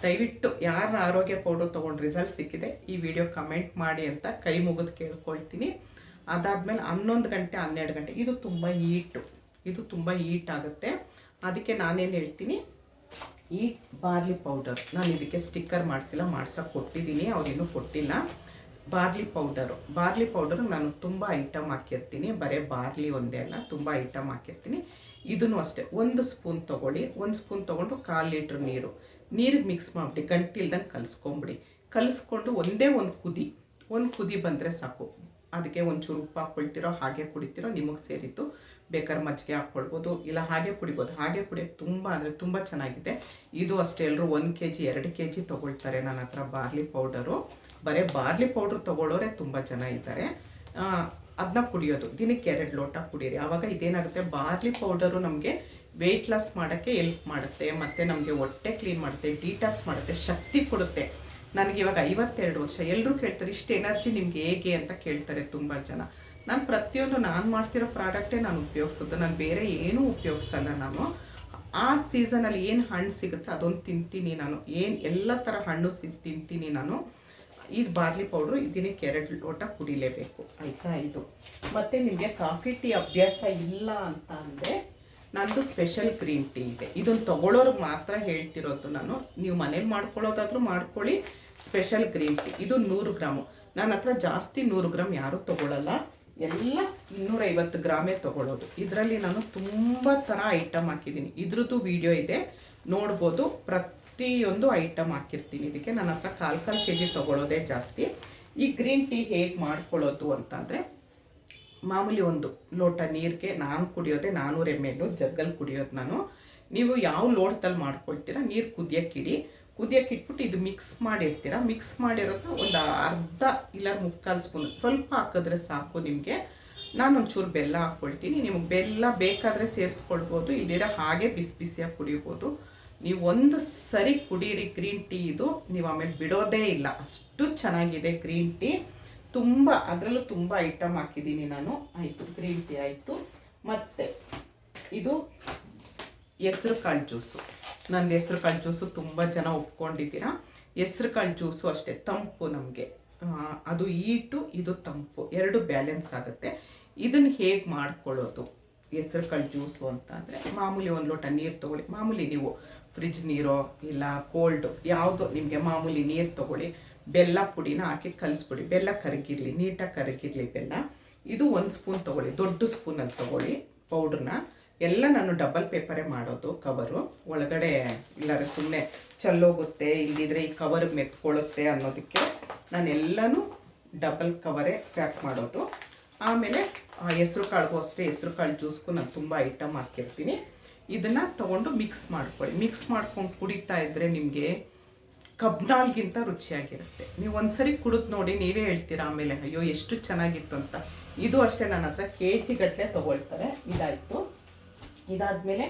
ದಯವಿಟ್ಟು ಯಾರ ಆರೋಗ್ಯ ಪೌಡರ್ ತೊಗೊಂಡು ರಿಸಲ್ಟ್ ಸಿಕ್ಕಿದೆ ಈ ವಿಡಿಯೋ ಕಮೆಂಟ್ ಮಾಡಿ ಅಂತ ಕೈ ಮುಗಿದು ಕೇಳ್ಕೊಳ್ತೀನಿ. ಅದಾದಮೇಲೆ 11 ಗಂಟೆ 12 ಗಂಟೆ ಇದು ತುಂಬ ಹೀಟ್ ಆಗುತ್ತೆ. ಅದಕ್ಕೆ ನಾನೇನು ಹೇಳ್ತೀನಿ, ಈ ಬಾರ್ಲಿ ಪೌಡರ್ ನಾನು ಇದಕ್ಕೆ ಸ್ಟಿಕ್ಕರ್ ಮಾಡಿಸಿಲ್ಲ, ಮಾಡ್ಸೋಕ್ಕೆ ಕೊಟ್ಟಿದ್ದೀನಿ, ಅವ್ರಿನ್ನೂ ಕೊಟ್ಟಿಲ್ಲ. ಬಾರ್ಲಿ ಪೌಡರು ನಾನು ತುಂಬ ಐಟಮ್ ಹಾಕಿರ್ತೀನಿ, ಬರೀ ಬಾರ್ಲಿ ಒಂದೇ ಅಲ್ಲ, ತುಂಬ ಐಟಮ್ ಹಾಕಿರ್ತೀನಿ. ಇದನ್ನು ಅಷ್ಟೇ 1 ಸ್ಪೂನ್ ತೊಗೊಳ್ಳಿ. 1 ಸ್ಪೂನ್ ತೊಗೊಂಡು 1/4 ಲೀಟ್ರ್ ನೀರಿಗೆ ಮಿಕ್ಸ್ ಮಾಡಿಬಿಡಿ, ಗಂಟಿಲ್ದಂಗೆ ಕಲಿಸ್ಕೊಂಡು ಒಂದೇ ಒಂದು ಕುದಿ ಬಂದರೆ ಸಾಕು. ಅದಕ್ಕೆ ಒಂಚೂರು ಉಪ್ಪು ಹಾಕ್ಕೊಳ್ತಿರೋ, ಹಾಗೆ ಕುಡಿತಿರೋ ನಿಮಗೆ ಸೇರಿತ್ತು. ಬೇಕಾದ್ರೆ ಮಜ್ಜಿಗೆ ಹಾಕ್ಕೊಳ್ಬೋದು, ಇಲ್ಲ ಹಾಗೆ ಕುಡಿಬೋದು. ಹಾಗೆ ಕುಡಿಯೋಕ್ಕೆ ತುಂಬ ಅಂದರೆ ತುಂಬ ಚೆನ್ನಾಗಿದೆ. ಇದು ಅಷ್ಟೇ ಎಲ್ಲರೂ 1 kg 2 kg ತೊಗೊಳ್ತಾರೆ ನನ್ನ ಹತ್ರ ಬಾರ್ಲಿ ಪೌಡರು. ಬರೀ ಬಾರ್ಲಿ ಪೌಡ್ರ್ ತೊಗೊಳ್ಳೋರೆ ತುಂಬ ಜನ ಇದ್ದಾರೆ. ಅದನ್ನ ಕುಡಿಯೋದು ದಿನಕ್ಕೆ 2 ಲೋಟ ಕುಡೀರಿ. ಆವಾಗ ಇದೇನಾಗುತ್ತೆ, ಬಾರ್ಲಿ ಪೌಡರು ನಮಗೆ ವೆಯ್ಟ್ ಲಾಸ್ ಮಾಡೋಕ್ಕೆ ಎಲ್ಪ್ ಮಾಡುತ್ತೆ, ಮತ್ತು ನಮಗೆ ಹೊಟ್ಟೆ ಕ್ಲೀನ್ ಮಾಡುತ್ತೆ, ಡಿಟಾಕ್ಸ್ ಮಾಡುತ್ತೆ, ಶಕ್ತಿ ಕೊಡುತ್ತೆ. ನನಗಿವಾಗ 52 ವರ್ಷ. ಎಲ್ಲರೂ ಕೇಳ್ತಾರೆ ಇಷ್ಟು ಎನರ್ಜಿ ನಿಮಗೆ ಹೇಗೆ ಅಂತ ಕೇಳ್ತಾರೆ ತುಂಬ ಜನ. ನಾನು ಪ್ರತಿಯೊಂದು ನಾನು ಮಾಡ್ತಿರೋ ಪ್ರಾಡಕ್ಟೇ ನಾನು ಉಪಯೋಗಿಸೋದು, ನಾನು ಬೇರೆ ಏನೂ ಉಪಯೋಗಿಸಲ್ಲ. ನಾನು ಆ ಸೀಸನಲ್ಲಿ ಏನು ಹಣ್ಣು ಸಿಗುತ್ತೆ ಅದೊಂದು ತಿಂತೀನಿ. ನಾನು ಎಲ್ಲ ಥರ ಹಣ್ಣು ತಿಂತೀನಿ ನಾನು. ಈ ಬಾರ್ಲಿ ಪೌಡ್ರು ದಿನಕ್ಕೆ 2 ಲೋಟ ಕುಡಿಲೇಬೇಕು, ಆಯಿತಾ? ಇದು ಮತ್ತು ನಿಮಗೆ ಕಾಫಿ ಟೀ ಅಭ್ಯಾಸ ಇಲ್ಲ ಅಂತ ಅಂದರೆ ನಂದು ಸ್ಪೆಷಲ್ ಗ್ರೀನ್ ಟೀ ಇದೆ. ಇದನ್ನು ತೊಗೊಳ್ಳೋರಿಗೆ ಮಾತ್ರ ಹೇಳ್ತಿರೋದು ನಾನು. ನೀವು ಮನೇಲಿ ಮಾಡ್ಕೊಳ್ಳೋದಾದ್ರೂ ಮಾಡ್ಕೊಳ್ಳಿ. ಸ್ಪೆಷಲ್ ಗ್ರೀನ್ ಟೀ ಇದು 100 ಗ್ರಾಮು. ನನ್ನ ಹತ್ರ ಜಾಸ್ತಿ 100 ಗ್ರಾಮ್ ಯಾರೂ ತೊಗೊಳ್ಳಲ್ಲ, ಎಲ್ಲ 250 ಗ್ರಾಮೇ ತೊಗೊಳ್ಳೋದು. ಇದರಲ್ಲಿ ನಾನು ತುಂಬ ಥರ ಐಟಮ್ ಹಾಕಿದ್ದೀನಿ, ಇದ್ರದ್ದು ವಿಡಿಯೋ ಇದೆ ನೋಡ್ಬೋದು. ಪ್ರತಿಯೊಂದು ಐಟಮ್ ಹಾಕಿರ್ತೀನಿ ಇದಕ್ಕೆ. ನನ್ನ ಹತ್ರ 1/4 kg ತೊಗೊಳ್ಳೋದೇ ಜಾಸ್ತಿ. ಈ ಗ್ರೀನ್ ಟೀ ಹೇಗೆ ಮಾಡ್ಕೊಳ್ಳೋದು ಅಂತಂದರೆ, ಮಾಮೂಲಿ 1 ಲೋಟ ನೀರಿಗೆ ನಾನು ಕುಡಿಯೋದೆ 400 ml ಜಗ್ಗಲ್ಲಿ ಕುಡಿಯೋದು ನಾನು. ನೀವು ಯಾವ ಲೋಟದಲ್ಲಿ ಮಾಡ್ಕೊಳ್ತೀರಾ, ನೀರು ಕುದಿಯೋಕ್ಕಿಟ್ಬಿಟ್ಟು ಇದು ಮಿಕ್ಸ್ ಮಾಡಿರ್ತೀರ. ಮಿಕ್ಸ್ ಮಾಡಿರೋದನ್ನ ಒಂದು ಅರ್ಧ ಇಲ್ಲ 3/4 ಸ್ಪೂನ್ ಸ್ವಲ್ಪ ಹಾಕಿದ್ರೆ ಸಾಕು ನಿಮಗೆ. ನಾನು ಒಂಚೂರು ಬೆಲ್ಲ ಹಾಕ್ಕೊಳ್ತೀನಿ. ನಿಮಗೆ ಬೆಲ್ಲ ಬೇಕಾದರೆ ಸೇರಿಸ್ಕೊಳ್ಬೋದು, ಇದಿರ ಹಾಗೆ ಬಿಸಿಯಾಗಿ ಕುಡಿಬೋದು. ನೀವು ಒಂದು ಸರಿ ಕುಡೀರಿ ಗ್ರೀನ್ ಟೀ, ಇದು ನೀವು ಆಮೇಲೆ ಬಿಡೋದೇ ಇಲ್ಲ, ಅಷ್ಟು ಚೆನ್ನಾಗಿದೆ ಗ್ರೀನ್ ಟೀ. ಅದರಲ್ಲೂ ತುಂಬ ಐಟಮ್ ಹಾಕಿದ್ದೀನಿ ನಾನು. ಆಯಿತು, ಗ್ರೀನ್ ಟೀ ಆಯಿತು. ಮತ್ತು ಇದು ಹೆಸ್ರು ಕಾಳು ಜ್ಯೂಸು. ನನ್ನ ಹೆಸ್ರು ಕಾಳು ಜ್ಯೂಸು ತುಂಬ ಜನ ಒಪ್ಕೊಂಡಿದ್ದೀರಾ. ಹೆಸ್ರು ಕಾಳು ಜ್ಯೂಸು ಅಷ್ಟೇ ತಂಪು ನಮಗೆ, ಅದು ಹೀಟು ಇದು ತಂಪು, 2 ಬ್ಯಾಲೆನ್ಸ್ ಆಗುತ್ತೆ. ಇದನ್ನು ಹೇಗೆ ಮಾಡ್ಕೊಳ್ಳೋದು ಹೆಸ್ರು ಕಾಳು ಜ್ಯೂಸು ಅಂತ ಅಂದರೆ, ಮಾಮೂಲಿ 1 ಲೋಟ ನೀರು ತೊಗೊಳ್ಳಿ. ಮಾಮೂಲಿ ನೀವು ಫ್ರಿಜ್ ನೀರೋ ಇಲ್ಲ ಕೋಲ್ಡು ಯಾವುದೋ ನಿಮಗೆ ಮಾಮೂಲಿ ನೀರು ತೊಗೊಳ್ಳಿ. ಬೆಲ್ಲ ಪುಡಿನ ಹಾಕಿ ಕಲಿಸ್ಬಿಡಿ. ಬೆಲ್ಲ ಕರಗಿರಲಿ, ನೀಟಾಗಿ ಕರಗಿರಲಿ ಬೆಲ್ಲ. ಇದು 1 ಸ್ಪೂನ್ ತೊಗೊಳ್ಳಿ, ದೊಡ್ಡ ಸ್ಪೂನಲ್ಲಿ ತೊಗೊಳ್ಳಿ ಪೌಡ್ರನ್ನ. ಎಲ್ಲ ನಾನು ಡಬಲ್ ಪೇಪರೇ ಮಾಡೋದು, ಕವರು ಒಳಗಡೆ ಇಲ್ಲಾರೆ ಸುಮ್ಮನೆ ಚೆಲ್ಲೋಗುತ್ತೆ, ಇಲ್ಲಿದ್ರೆ ಈ ಕವರ್ಗೆ ಮೆತ್ಕೊಳ್ಳುತ್ತೆ ಅನ್ನೋದಕ್ಕೆ ನಾನೆಲ್ಲನೂ ಡಬಲ್ ಕವರೇ ಪ್ಯಾಕ್ ಮಾಡೋದು. ಆಮೇಲೆ ಹೆಸ್ರು ಕಾಳಿಗೂ ಅಷ್ಟೇ, ಹೆಸ್ರು ಕಾಳು ಜ್ಯೂಸ್ಗೂ ನಾನು ತುಂಬ ಐಟಮ್ ಹಾಕಿರ್ತೀನಿ. ಇದನ್ನು ತೊಗೊಂಡು ಮಿಕ್ಸ್ ಮಾಡ್ಕೊಳ್ಳಿ. ಮಿಕ್ಸ್ ಮಾಡ್ಕೊಂಡು ಕುಡಿತಾ ಇದ್ದರೆ ನಿಮಗೆ ಕಬ್ನಾಲ್ಗಿಂತ ರುಚಿಯಾಗಿರುತ್ತೆ. ನೀವು ಒಂದ್ಸರಿ ಕುಡಿದು ನೋಡಿ, ನೀವೇ ಹೇಳ್ತೀರಾ ಆಮೇಲೆ ಅಯ್ಯೋ ಎಷ್ಟು ಚೆನ್ನಾಗಿತ್ತು ಅಂತ. ಇದು ಅಷ್ಟೇ ನನ್ನ ಹತ್ರ kg ಗಟ್ಟಲೆ ತೊಗೊಳ್ತಾರೆ. ಇದಾಯಿತು. ಇದಾದಮೇಲೆ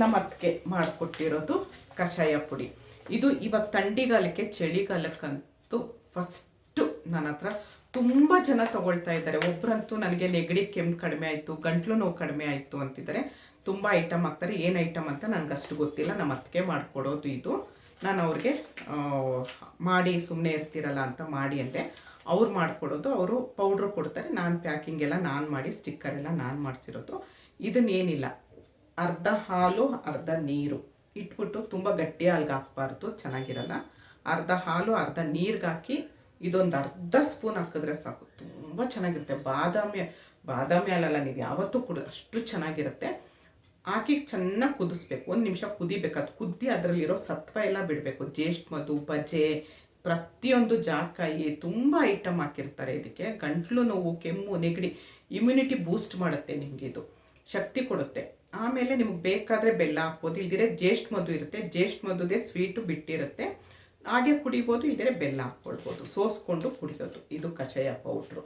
ನಮ್ಮ ಅತ್ತಿಗೆ ಮಾಡಿಕೊಟ್ಟಿರೋದು ಕಷಾಯ ಪುಡಿ. ಇದು ಇವಾಗ ಥಂಡಿಗಾಲಕ್ಕೆ ಚಳಿಗಾಲಕ್ಕಂತೂ ಫಸ್ಟು ನನ್ನ ಹತ್ರ ತುಂಬ ಜನ ತೊಗೊಳ್ತಾ ಇದ್ದಾರೆ. ಒಬ್ಬರಂತೂ ನನಗೆ ನೆಗಡಿ ಕೆಮ್ಮು ಕಡಿಮೆ ಆಯಿತು, ಗಂಟ್ಲು ನೋವು ಕಡಿಮೆ ಆಯಿತು ಅಂತಿದ್ದಾರೆ. ತುಂಬ ಐಟಮ್ ಹಾಕ್ತಾರೆ, ಏನು ಐಟಮ್ ಅಂತ ನನಗಷ್ಟು ಗೊತ್ತಿಲ್ಲ. ನಮ್ಮ ಅತ್ತಿಗೆ ಮಾಡಿಕೊಡೋದು ಇದು. ನಾನು ಅವ್ರಿಗೆ ಮಾಡಿ ಸುಮ್ಮನೆ ಇರ್ತಿರಲ್ಲ ಅಂತ ಮಾಡಿ ಅಂದೆ. ಅವ್ರು ಮಾಡಿಕೊಡೋದು, ಅವರು ಪೌಡ್ರು ಕೊಡ್ತಾರೆ, ನಾನು ಪ್ಯಾಕಿಂಗ್ ಎಲ್ಲ ನಾನು ಮಾಡಿ, ಸ್ಟಿಕ್ಕರ್ ಎಲ್ಲ ನಾನು ಮಾಡಿಸಿರೋದು. ಇದನ್ನೇನಿಲ್ಲ, ಅರ್ಧ ಹಾಲು ಅರ್ಧ ನೀರು ಇಟ್ಬಿಟ್ಟು, ತುಂಬ ಗಟ್ಟಿ ಹಾಲ್ಗೆ ಹಾಕ್ಬಾರ್ದು, ಚೆನ್ನಾಗಿರಲ್ಲ. ಅರ್ಧ ಹಾಲು ಅರ್ಧ ನೀರಿಗೆ ಹಾಕಿ ಇದೊಂದು ಅರ್ಧ ಸ್ಪೂನ್ ಹಾಕಿದ್ರೆ ಸಾಕು, ತುಂಬ ಚೆನ್ನಾಗಿರುತ್ತೆ. ಬಾದಾಮಿ ಹಾಲಲ್ಲ, ನೀವು ಯಾವತ್ತೂ ಅಷ್ಟು ಚೆನ್ನಾಗಿರುತ್ತೆ. ಹಾಕಿ ಚೆನ್ನಾಗಿ ಕುದಿಸ್ಬೇಕು, 1 ನಿಮಿಷ ಕುದಿಬೇಕು. ಅದು ಕುದ್ದಿ ಅದರಲ್ಲಿರೋ ಸತ್ವ ಎಲ್ಲ ಬಿಡಬೇಕು. ಜೇಷ್ಠ ಮಧು, ಬಜೆ, ಪ್ರತಿಯೊಂದು ಜಾಕಾಯಿ, ತುಂಬ ಐಟಮ್ ಹಾಕಿರ್ತಾರೆ ಇದಕ್ಕೆ. ಗಂಟ್ಲು ನೋವು, ಕೆಮ್ಮು, ನೆಗಡಿ, ಇಮ್ಯುನಿಟಿ ಬೂಸ್ಟ್ ಮಾಡುತ್ತೆ, ನಿಮಗೆ ಇದು ಶಕ್ತಿ ಕೊಡುತ್ತೆ. ಆಮೇಲೆ ನಿಮಗೆ ಬೇಕಾದರೆ ಬೆಲ್ಲ ಹಾಕ್ಬೋದು, ಇಲ್ದಿರೆ ಜೇಷ್ಠ ಮಧು ಇರುತ್ತೆ, ಜೇಷ್ಠ ಮಧುದೇ ಸ್ವೀಟು ಬಿಟ್ಟಿರುತ್ತೆ, ಹಾಗೆ ಕುಡಿಬೋದು. ಇಲ್ದಿರೆ ಬೆಲ್ಲ ಹಾಕ್ಕೊಳ್ಬೋದು, ಸೋಸ್ಕೊಂಡು ಕುಡಿಯೋದು. ಇದು ಕಷಾಯ ಪೌಡ್ರು.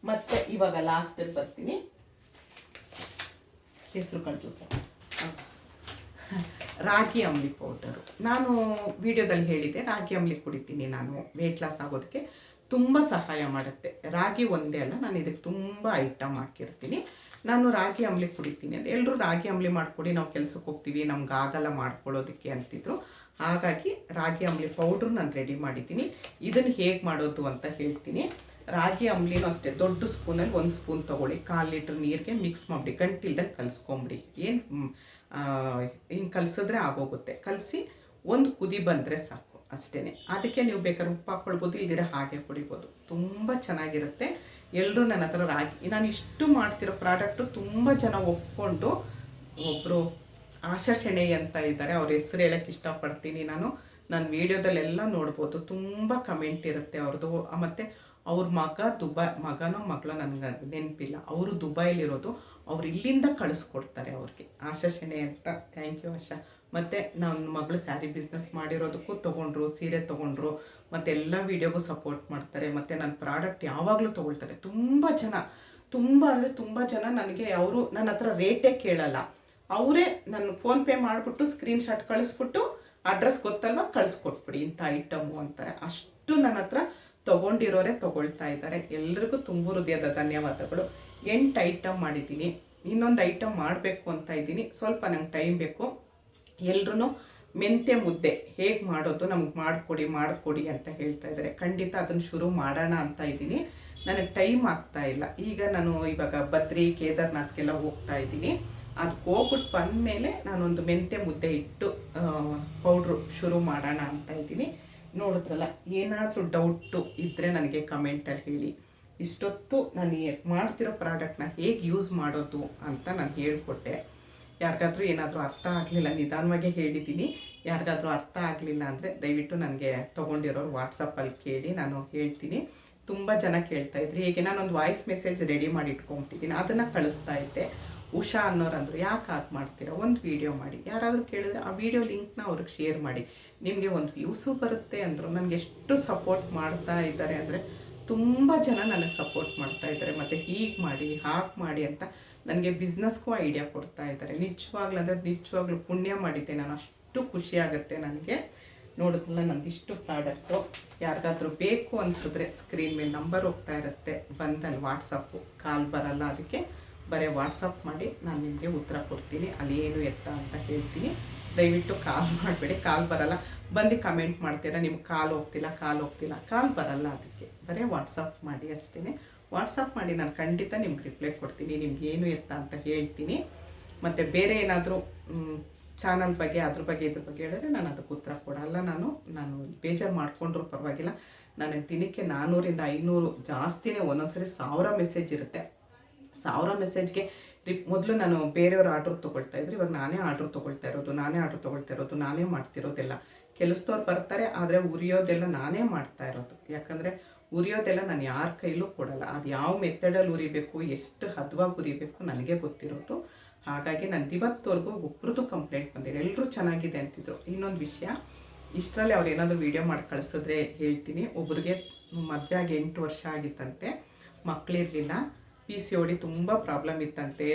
ಮತ್ತು ಇವಾಗ ಲಾಸ್ಟಲ್ಲಿ ಬರ್ತೀನಿ, ಹೆಸರು ಕಾಳು ಜ್ಯೂಸ, ರಾಗಿ ಅಂಬ್ಲಿ ಪೌಡರು. ನಾನು ವಿಡಿಯೋದಲ್ಲಿ ಹೇಳಿದ್ದೆ, ರಾಗಿ ಅಂಬ್ಲಿ ಕುಡಿತೀನಿ ನಾನು. ವೆಯ್ಟ್ ಲಾಸ್ ಆಗೋದಕ್ಕೆ ತುಂಬ ಸಹಾಯ ಮಾಡುತ್ತೆ. ರಾಗಿ ಒಂದೇ ಅಲ್ಲ, ನಾನು ಇದಕ್ಕೆ ತುಂಬ ಐಟಮ್ ಹಾಕಿರ್ತೀನಿ. ನಾನು ರಾಗಿ ಅಂಬ್ಲಿ ಕುಡಿತೀನಿ ಅಂತ ಎಲ್ಲರೂ ರಾಗಿ ಅಂಬ್ಲಿ ಮಾಡ್ಕೊಡಿ, ನಾವು ಕೆಲಸಕ್ಕೆ ಹೋಗ್ತೀವಿ, ನಮ್ಗೆ ಆಗಲ್ಲ ಮಾಡ್ಕೊಳ್ಳೋದಕ್ಕೆ ಅಂತಿದ್ರು. ಹಾಗಾಗಿ ರಾಗಿ ಅಂಬಲಿ ಪೌಡ್ರು ನಾನು ರೆಡಿ ಮಾಡಿದ್ದೀನಿ. ಇದನ್ನು ಹೇಗೆ ಮಾಡೋದು ಅಂತ ಹೇಳ್ತೀನಿ. ರಾಗಿ ಅಂಬಲಿನೂ ಅಷ್ಟೇ ದೊಡ್ಡ ಸ್ಪೂನಲ್ಲಿ 1 ಸ್ಪೂನ್ ತೊಗೊಳ್ಳಿ, 1/4 ಲೀಟ್ರ್ ನೀರಿಗೆ ಮಿಕ್ಸ್ ಮಾಡಿಬಿಡಿ, ಗಂಟಿಲ್ದಂಗೆ ಕಲಿಸ್ಕೊಂಬಿಡಿ. ಏನು ಹಿಂಗೆ ಕಲಿಸಿದ್ರೆ ಆಗೋಗುತ್ತೆ. ಕಲಸಿ ಒಂದು ಕುದಿ ಬಂದರೆ ಸಾಕು ಅಷ್ಟೇ. ಅದಕ್ಕೆ ನೀವು ಬೇಕಾದ್ರೆ ಉಪ್ಪು ಹಾಕ್ಕೊಳ್ಬೋದು, ಇದಿರ ಹಾಗೆ ಕುಡಿಬೋದು, ತುಂಬ ಚೆನ್ನಾಗಿರುತ್ತೆ. ಎಲ್ಲರೂ ನನ್ನ ಹತ್ರ ರಾಗಿ ನಾನು ಇಷ್ಟು ಮಾಡ್ತಿರೋ ಪ್ರಾಡಕ್ಟು ತುಂಬ ಜನ ಒಪ್ಕೊಂಡು, ಒಬ್ಬರು ಆಶಾ ಶೆಣೈ ಅಂತ ಇದ್ದಾರೆ, ಅವ್ರ ಹೆಸರು ಹೇಳೋಕ್ಕೆ ಇಷ್ಟಪಡ್ತೀನಿ. ನನ್ನ ವೀಡಿಯೋದಲ್ಲೆಲ್ಲ ನೋಡ್ಬೋದು, ತುಂಬ ಕಮೆಂಟ್ ಇರುತ್ತೆ ಅವ್ರದ್ದು. ಮತ್ತು ಅವ್ರ ಮಗನೋ ಮಗಳೋ ನನಗೆ ನೆನಪಿಲ್ಲ, ಅವರು ದುಬೈಲಿರೋದು, ಅವ್ರು ಇಲ್ಲಿಂದ ಕಳಿಸ್ಕೊಡ್ತಾರೆ ಅವ್ರಿಗೆ. ಆಶಾ ಶೆಣೈ ಅಂತ, ಥ್ಯಾಂಕ್ ಯು ಆಶಾ. ಮತ್ತು ನನ್ನ ಮಗಳು ಸ್ಯಾರಿ ಬಿಸ್ನೆಸ್ ಮಾಡಿರೋದಕ್ಕೂ ತೊಗೊಂಡ್ರು, ಸೀರೆ ತೊಗೊಂಡ್ರು, ಮತ್ತು ಎಲ್ಲ ವೀಡಿಯೋಗೂ ಸಪೋರ್ಟ್ ಮಾಡ್ತಾರೆ. ಮತ್ತು ನನ್ನ ಪ್ರಾಡಕ್ಟ್ ಯಾವಾಗಲೂ ತೊಗೊಳ್ತಾರೆ. ತುಂಬ ಜನ ನನಗೆ ಅವರು ನನ್ನ ಹತ್ರ ರೇಟೇ ಕೇಳಲ್ಲ, ಅವರೇ ನನ್ನ ಫೋನ್ಪೇ ಮಾಡಿಬಿಟ್ಟು ಸ್ಕ್ರೀನ್ಶಾಟ್ ಕಳಿಸ್ಬಿಟ್ಟು ಅಡ್ರೆಸ್ ಗೊತ್ತಲ್ವ ಕಳಿಸ್ಕೊಟ್ಬಿಡಿ ಇಂಥ ಐಟಮು ಅಂತಾರೆ. ಅಷ್ಟು ನನ್ನ ಹತ್ರ ತೊಗೊಂಡಿರೋರೇ ತೊಗೊಳ್ತಾ ಇದ್ದಾರೆ. ಎಲ್ರಿಗೂ ತುಂಬ ಹೃದಯದ ಧನ್ಯವಾದಗಳು. 8 ಐಟಮ್ ಮಾಡಿದ್ದೀನಿ, ಇನ್ನೊಂದು ಐಟಮ್ ಮಾಡಬೇಕು ಅಂತ ಇದ್ದೀನಿ, ಸ್ವಲ್ಪ ನಂಗೆ ಟೈಮ್ ಬೇಕು. ಎಲ್ರೂ ಮೆಂತ್ಯ ಮುದ್ದೆ ಹೇಗೆ ಮಾಡೋದು ನಮ್ಗೆ ಮಾಡಿಕೊಡಿ ಅಂತ ಹೇಳ್ತಾ ಇದ್ದಾರೆ. ಖಂಡಿತ ಅದನ್ನು ಶುರು ಮಾಡೋಣ ಅಂತ ಇದ್ದೀನಿ. ನನಗೆ ಟೈಮ್ ಆಗ್ತಾ ಇಲ್ಲ. ಈಗ ನಾನು ಇವಾಗ ಬದ್ರಿ ಕೇದಾರ್ನಾಥ್ಗೆಲ್ಲ ಹೋಗ್ತಾ ಇದ್ದೀನಿ. ಅದಕ್ಕೆ ಹೋಗ್ಬಿಟ್ಟು ಬಂದಮೇಲೆ ನಾನೊಂದು ಮೆಂತ್ಯ ಮುದ್ದೆ ಇಟ್ಟು ಪೌಡ್ರು ಶುರು ಮಾಡೋಣ ಅಂತ ಇದ್ದೀನಿ. ನೋಡಿದ್ರಲ್ಲ, ಏನಾದರೂ ಡೌಟು ಇದ್ದರೆ ನನಗೆ ಕಮೆಂಟಲ್ಲಿ ಹೇಳಿ. ಇಷ್ಟೊತ್ತು ನಾನು ಮಾಡ್ತಿರೋ ಪ್ರಾಡಕ್ಟ್ನ ಹೇಗೆ ಯೂಸ್ ಮಾಡೋದು ಅಂತ ನಾನು ಹೇಳಿಕೊಟ್ಟೆ. ಯಾರಿಗಾದ್ರೂ ಏನಾದರೂ ಅರ್ಥ ಆಗಲಿಲ್ಲ, ನಿಧಾನವಾಗೇ ಹೇಳಿದ್ದೀನಿ. ಯಾರಿಗಾದ್ರೂ ಅರ್ಥ ಆಗಲಿಲ್ಲ ಅಂದರೆ ದಯವಿಟ್ಟು ನನಗೆ ತೊಗೊಂಡಿರೋರು ವಾಟ್ಸಪ್ಪಲ್ಲಿ ಕೇಳಿ, ನಾನು ಹೇಳ್ತೀನಿ. ತುಂಬ ಜನ ಕೇಳ್ತಾಯಿದ್ರಿ. ಹೀಗೆ ನಾನೊಂದು ವಾಯ್ಸ್ ಮೆಸೇಜ್ ರೆಡಿ ಮಾಡಿ ಇಟ್ಕೊಂಬಿಟ್ಟಿದ್ದೀನಿ, ಅದನ್ನು ಕಳಿಸ್ತಾ ಇದ್ದೆ. ಉಷಾ ಅನ್ನೋರು ಅಂದರು, ಯಾಕೆ ಹಾಗೆ ಮಾಡ್ತೀರಾ, ಒಂದು ವೀಡಿಯೋ ಮಾಡಿ. ಯಾರಾದರೂ ಕೇಳಿದ್ರೆ ಆ ವಿಡಿಯೋ ಲಿಂಕ್ನ ಅವ್ರಿಗೆ ಶೇರ್ ಮಾಡಿ, ನಿಮಗೆ ಒಂದು ವ್ಯೂಸು ಬರುತ್ತೆ ಅಂದರು. ನನಗೆ ಎಷ್ಟು ಸಪೋರ್ಟ್ ಮಾಡ್ತಾ ಇದ್ದಾರೆ ಅಂದರೆ, ತುಂಬ ಜನ ನನಗೆ ಸಪೋರ್ಟ್ ಮಾಡ್ತಾ ಇದ್ದಾರೆ. ಮತ್ತು ಹೀಗೆ ಮಾಡಿ ಹಾಗೆ ಮಾಡಿ ಅಂತ ನನಗೆ ಬಿಸ್ನೆಸ್ಗೂ ಐಡಿಯಾ ಕೊಡ್ತಾ ಇದ್ದಾರೆ. ನಿಜವಾಗ್ಲೂ ಪುಣ್ಯ ಮಾಡಿದ್ದೆ ನಾನು. ಅಷ್ಟು ಖುಷಿ ಆಗುತ್ತೆ ನನಗೆ. ನೋಡಿದ್ರಲ್ಲ, ನಂದಿಷ್ಟು ಪ್ರಾಡಕ್ಟು. ಯಾರಿಗಾದ್ರೂ ಬೇಕು ಅನಿಸಿದ್ರೆ ಸ್ಕ್ರೀನ್ ಮೇಲೆ ನಂಬರ್ ಹೋಗ್ತಾ ಇರುತ್ತೆ, ಬಂದಲ್ಲಿ ವಾಟ್ಸಪ್ಪು. ಕಾಲ್ ಬರಲ್ಲ, ಅದಕ್ಕೆ ಬರೀ ವಾಟ್ಸಪ್ ಮಾಡಿ ನಾನು ನಿಮಗೆ ಉತ್ತರ ಕೊಡ್ತೀನಿ. ಅಲ್ಲಿ ಏನು ಎತ್ತ ಅಂತ ಹೇಳ್ತೀನಿ. ದಯವಿಟ್ಟು ಕಾಲ್ ಮಾಡಬೇಡಿ, ಕಾಲ್ ಬರಲ್ಲ. ಬಂದು ಕಮೆಂಟ್ ಮಾಡ್ತೀರಾ, ನಿಮ್ಗೆ ಕಾಲ್ ಹೋಗ್ತಿಲ್ಲ, ಕಾಲ್ ಬರಲ್ಲ. ಅದಕ್ಕೆ ಬರೀ ವಾಟ್ಸಪ್ ಮಾಡಿ ಅಷ್ಟೇ. ವಾಟ್ಸಪ್ ಮಾಡಿ, ನಾನು ಖಂಡಿತ ನಿಮ್ಗೆ ರಿಪ್ಲೈ ಕೊಡ್ತೀನಿ. ನಿಮ್ಗೆ ಏನು ಎತ್ತ ಅಂತ ಹೇಳ್ತೀನಿ. ಮತ್ತು ಬೇರೆ ಏನಾದರೂ ಚಾನಲ್ ಬಗ್ಗೆ ಇದ್ರ ಬಗ್ಗೆ ಹೇಳಿದ್ರೆ ನಾನು ಅದಕ್ಕೆ ಉತ್ತರ ಕೊಡಲ್ಲ. ನಾನು ಬೇಜಾರು ಮಾಡಿಕೊಂಡ್ರೂ ಪರವಾಗಿಲ್ಲ. ನನಗೆ ದಿನಕ್ಕೆ 400 ಇಂದ 500 ಜಾಸ್ತಿನೇ, ಒಂದೊಂದ್ಸರಿ 1000 ಮೆಸೇಜ್ ಇರುತ್ತೆ. 1000 ಮೆಸೇಜ್ಗೆ ಮೊದಲು ನಾನು ಬೇರೆಯವ್ರ ಆರ್ಡ್ರ್ ತೊಗೊಳ್ತಾಯಿದ್ರು. ಇವಾಗ ನಾನೇ ಆರ್ಡ್ರ್ ತೊಗೊಳ್ತಾ ಇರೋದು, ನಾನೇ ಮಾಡ್ತಿರೋದೆಲ್ಲ. ಕೆಲಸದವ್ರು ಬರ್ತಾರೆ, ಆದರೆ ಉರಿಯೋದೆಲ್ಲ ನಾನೇ ಮಾಡ್ತಾ ಇರೋದು. ಯಾಕಂದರೆ ಉರಿಯೋದೆಲ್ಲ ನಾನು ಯಾರ ಕೈಲೂ ಕೊಡಲ್ಲ. ಅದು ಯಾವ ಮೆಥಡಲ್ಲಿ ಉರಿಬೇಕು, ಎಷ್ಟು ಹದವಾಗಿ ಉರಿಬೇಕು ನನಗೆ ಗೊತ್ತಿರೋದು. ಹಾಗಾಗಿ ನಂದು ಇವತ್ತವರೆಗೂ ಒಬ್ರದ್ದು ಕಂಪ್ಲೇಂಟ್ ಬಂದಿಲ್ಲ, ಎಲ್ಲರೂ ಚೆನ್ನಾಗಿದೆ ಅಂತಿದ್ರು. ಇನ್ನೊಂದು ವಿಷಯ, ಇಷ್ಟರಲ್ಲಿ ಅವ್ರು ಏನಾದರೂ ವೀಡಿಯೋ ಮಾಡಿ ಕಳಿಸಿದ್ರೆ ಹೇಳ್ತೀನಿ. ಒಬ್ರಿಗೆ ಮದುವೆ ಆಗಿ 8 ವರ್ಷ ಆಗಿತ್ತಂತೆ, ಮಕ್ಕಳಿರಲಿಲ್ಲ, PCOD ತುಂಬ ಪ್ರಾಬ್ಲಮ್ ಇತ್ತಂತೆ,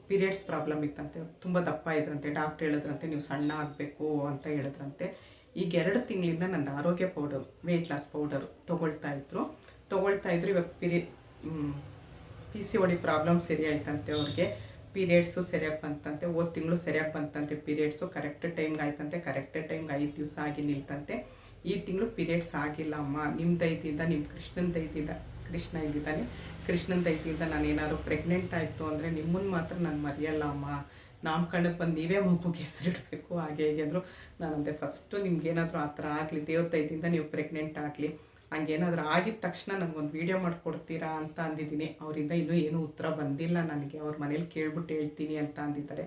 ಪೀರಿಯಡ್ಸ್ ಪ್ರಾಬ್ಲಮ್ ಇತ್ತಂತೆ, ತುಂಬ ದಪ್ಪ ಇದ್ರಂತೆ. ಡಾಕ್ಟ್ರ್ ಹೇಳಿದ್ರಂತೆ ನೀವು ಸಣ್ಣ ಆಗಬೇಕು ಅಂತ ಹೇಳಿದ್ರಂತೆ. ಈಗ 2 ತಿಂಗಳಿಂದ ನನ್ನ ಆರೋಗ್ಯ ಪೌಡರ್, ವೆಯ್ಟ್ ಲಾಸ್ ಪೌಡರ್ ತೊಗೊಳ್ತಾ ಇದ್ರು. ಇವಾಗ PCOD ಪ್ರಾಬ್ಲಮ್ ಸರಿ ಆಯ್ತಂತೆ ಅವ್ರಿಗೆ. ಪೀರಿಯಡ್ಸು ಸರಿಯಾಗಿ ಬಂತಂತೆ, ಹೋದ ತಿಂಗಳು ಸರಿಯಾಗಿ ಬಂತಂತೆ. ಪೀರಿಯಡ್ಸು ಕರೆಕ್ಟ್ ಟೈಮ್ಗೆ ಆಯ್ತಂತೆ, ಕರೆಕ್ಟ್ ಟೈಮ್ಗೆ 5 ದಿವಸ ಆಗಿ ನಿಲ್ತಂತೆ. ಈ ತಿಂಗಳು ಪೀರಿಯಡ್ಸ್ ಆಗಿಲ್ಲ ಅಮ್ಮ, ನಿಮ್ಮ ದಯದಿಂದ, ನಿಮ್ಮ ಕೃಷ್ಣನ ದಯದಿಂದ ನಾನೇನಾದ್ರು ಪ್ರೆಗ್ನೆಂಟ್ ಆಯಿತು ಅಂದರೆ ನಿಮ್ಮನ್ನು ಮಾತ್ರ ನಾನು ಮರೆಯಲ್ಲ ಅಮ್ಮ. ನಾಮಕರಣಕ್ಕೆ ಬಂದು ನೀವೇ ಮಗುಗೆ ಹೆಸರಿಡಬೇಕು, ಹಾಗೆ ಹೇಗೆ ಅಂದರು. ನಾನಂದೆ, ಫಸ್ಟು ನಿಮ್ಗೇನಾದರೂ ಆ ಥರ ಆಗಲಿ, ದೇವ್ರ ದಯದಿಂದ ನೀವು ಪ್ರೆಗ್ನೆಂಟ್ ಆಗಲಿ, ಹಂಗೇನಾದರೂ ಆಗಿದ ತಕ್ಷಣ ನನಗೊಂದು ವೀಡಿಯೋ ಮಾಡಿಕೊಡ್ತೀರಾ ಅಂತ ಅಂದಿದ್ದೀನಿ. ಅವರಿಂದ ಇನ್ನೂ ಏನೂ ಉತ್ತರ ಬಂದಿಲ್ಲ ನನಗೆ. ಅವ್ರ ಮನೇಲಿ ಕೇಳ್ಬಿಟ್ಟು ಹೇಳ್ತೀನಿ ಅಂತ ಅಂದಿದ್ದಾರೆ.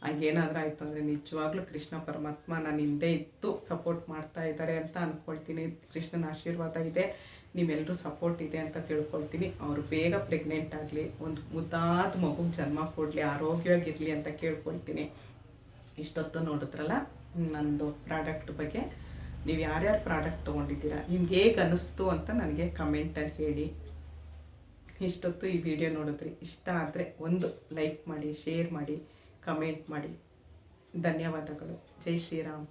ಹಂಗೇನಾದರೂ ಆಯಿತು ಅಂದರೆ ನಿಜವಾಗ್ಲೂ ಕೃಷ್ಣ ಪರಮಾತ್ಮ ನನ್ನ ಹಿಂದೆ ಇದ್ದು ಸಪೋರ್ಟ್ ಮಾಡ್ತಾ ಇದ್ದಾರೆ ಅಂತ ಅಂದ್ಕೊಳ್ತೀನಿ. ಕೃಷ್ಣನ ಆಶೀರ್ವಾದ ಇದೆ, ನೀವೆಲ್ಲರೂ ಸಪೋರ್ಟ್ ಇದೆ ಅಂತ ತಿಳ್ಕೊಳ್ತೀನಿ. ಅವರು ಬೇಗ ಪ್ರೆಗ್ನೆಂಟ್ ಆಗಲಿ, ಒಂದು ಮುದ್ದಾದ ಮಗುಗೆ ಜನ್ಮ ಕೊಡಲಿ, ಆರೋಗ್ಯವಾಗಿರಲಿ ಅಂತ ಕೇಳ್ಕೊಳ್ತೀನಿ. ಇಷ್ಟೊತ್ತು ನೋಡಿದ್ರಲ್ಲ ನಂದು ಪ್ರಾಡಕ್ಟ್ ಬಗ್ಗೆ. ನೀವು ಯಾರ್ಯಾರು ಪ್ರಾಡಕ್ಟ್ ತೊಗೊಂಡಿದ್ದೀರಾ, ನಿಮ್ಗೆ ಹೇಗೆ ಅನ್ನಿಸ್ತು ಅಂತ ನನಗೆ ಕಮೆಂಟಲ್ಲಿ ಹೇಳಿ. ಇಷ್ಟೊತ್ತು ಈ ವಿಡಿಯೋ ನೋಡಿದ್ರಿ, ಇಷ್ಟ ಆದರೆ ಒಂದು ಲೈಕ್ ಮಾಡಿ, ಶೇರ್ ಮಾಡಿ, ಕಮೆಂಟ್ ಮಾಡಿ. ಧನ್ಯವಾದಗಳು. ಜೈ ಶ್ರೀರಾಮ್.